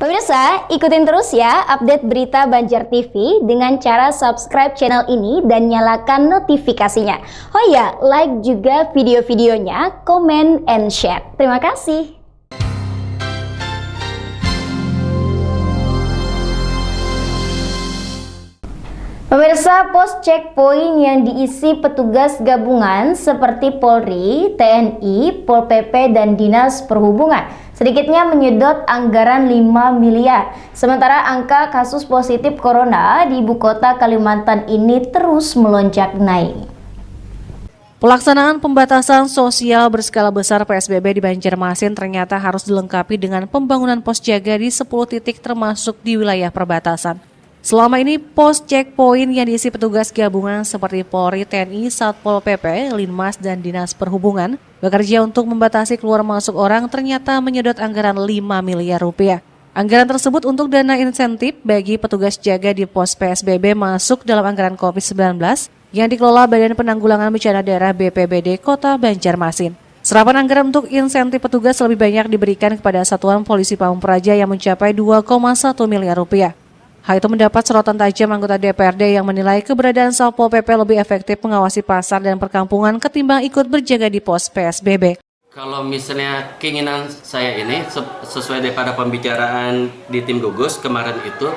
Pemirsa, ikutin terus ya update berita Banjar TV dengan cara subscribe channel ini dan nyalakan notifikasinya. Oh ya, like juga video-videonya, comment and share. Terima kasih. Pemirsa, pos checkpoint yang diisi petugas gabungan seperti Polri, TNI, Pol PP, dan Dinas Perhubungan sedikitnya menyedot anggaran 5 miliar. Sementara angka kasus positif corona di ibu kota Kalimantan ini terus melonjak naik. Pelaksanaan pembatasan sosial berskala besar PSBB di Banjarmasin ternyata harus dilengkapi dengan pembangunan pos jaga di 10 titik termasuk di wilayah perbatasan. Selama ini, pos checkpoint yang diisi petugas gabungan seperti Polri, TNI, Satpol PP, Linmas, dan Dinas Perhubungan bekerja untuk membatasi keluar masuk orang ternyata menyedot anggaran 5 miliar rupiah. Anggaran tersebut untuk dana insentif bagi petugas jaga di pos PSBB masuk dalam anggaran COVID-19 yang dikelola Badan Penanggulangan Bencana Daerah BPBD Kota Banjarmasin. Serapan anggaran untuk insentif petugas lebih banyak diberikan kepada Satuan Polisi Pamung Praja yang mencapai 2,1 miliar rupiah. Hal itu mendapat sorotan tajam anggota DPRD yang menilai keberadaan Satpol PP lebih efektif mengawasi pasar dan perkampungan ketimbang ikut berjaga di pos PSBB. Kalau misalnya keinginan saya ini sesuai daripada pembicaraan di tim gugus kemarin itu,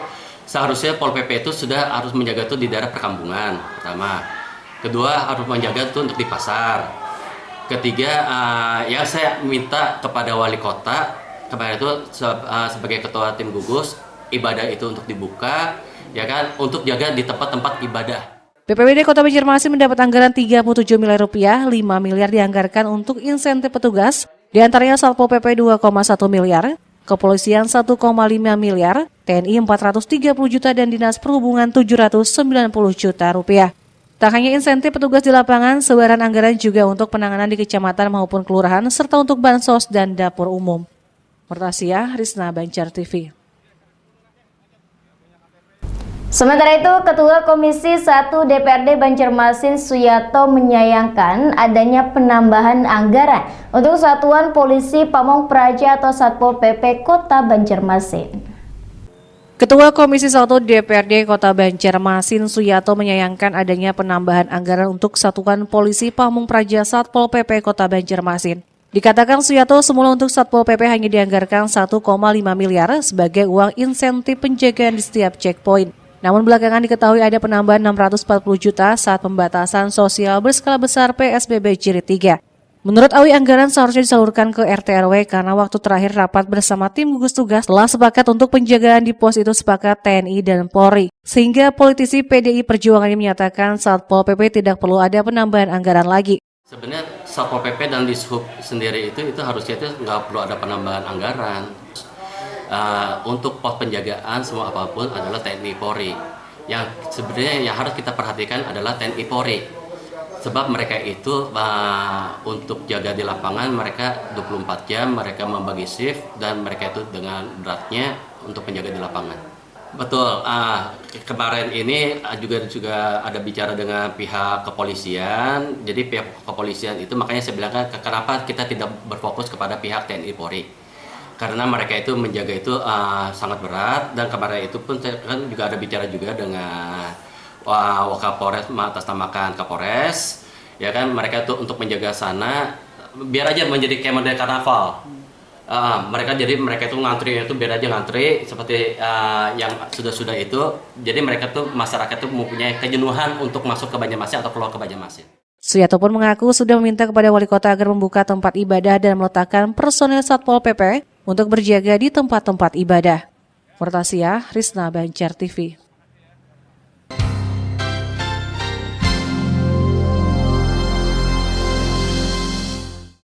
seharusnya Pol PP itu sudah harus menjaga itu di daerah perkampungan pertama. Kedua harus menjaga itu untuk di pasar. Ketiga yang saya minta kepada wali kota kemarin itu sebagai ketua tim gugus, ibadah itu untuk dibuka, ya kan, untuk jaga di tempat-tempat ibadah. BPBD Kota Banjarmasin mendapat anggaran 37 miliar rupiah, 5 miliar dianggarkan untuk insentif petugas, diantaranya Satpol PP 2,1 miliar, Kepolisian 1,5 miliar, TNI 430 juta dan Dinas Perhubungan 790 juta rupiah. Tak hanya insentif petugas di lapangan, sebaran anggaran juga untuk penanganan di kecamatan maupun kelurahan serta untuk bansos dan dapur umum. Murtasia, Risna, Banjar TV. Sementara itu, Ketua Komisi 1 DPRD Banjarmasin Suyato menyayangkan adanya penambahan anggaran untuk Satuan Polisi Pamung Praja atau Satpol PP Kota Banjarmasin. Ketua Komisi 1 DPRD Kota Banjarmasin Suyato menyayangkan adanya penambahan anggaran untuk Satuan Polisi Pamung Praja Satpol PP Kota Banjarmasin. Dikatakan Suyato semula untuk Satpol PP hanya dianggarkan 1,5 miliar sebagai uang insentif penjagaan di setiap checkpoint. Namun belakangan diketahui ada penambahan 640 juta saat pembatasan sosial berskala besar PSBB Jilid 3. Menurut Awi, anggaran seharusnya disalurkan ke RT/RW karena waktu terakhir rapat bersama tim gugus tugas telah sepakat untuk penjagaan di pos itu sepakat TNI dan Polri. Sehingga politisi PDI Perjuangan ini menyatakan Satpol PP tidak perlu ada penambahan anggaran lagi. Sebenarnya Satpol PP dan Dishub sendiri itu harusnya itu nggak perlu ada penambahan anggaran. Untuk pos penjagaan semua apapun adalah TNI Polri. Yang sebenarnya yang harus kita perhatikan adalah TNI Polri. Sebab mereka itu untuk jaga di lapangan mereka 24 jam, mereka membagi shift dan mereka itu dengan beratnya untuk menjaga di lapangan. Betul, kemarin ini juga ada bicara dengan pihak kepolisian. Jadi pihak kepolisian itu makanya saya bilang kenapa kita tidak berfokus kepada pihak TNI Polri. Karena mereka itu menjaga itu sangat berat, dan kemarin itu pun saya kan juga ada bicara juga dengan Wakapolres mengatasnamakan Kapolres, ya kan, mereka itu untuk menjaga sana biar aja menjadi kayak model karnaval. Mereka itu ngantri itu biar aja ngantri seperti yang sudah itu. Jadi mereka tuh masyarakat tuh mempunyai kejenuhan untuk masuk ke Banjarmasin atau keluar ke Banjarmasin. Suyato pun mengaku sudah meminta kepada wali kota agar membuka tempat ibadah dan meletakkan personel Satpol PP untuk berjaga di tempat-tempat ibadah. Murtasia, Risna, Banjar TV.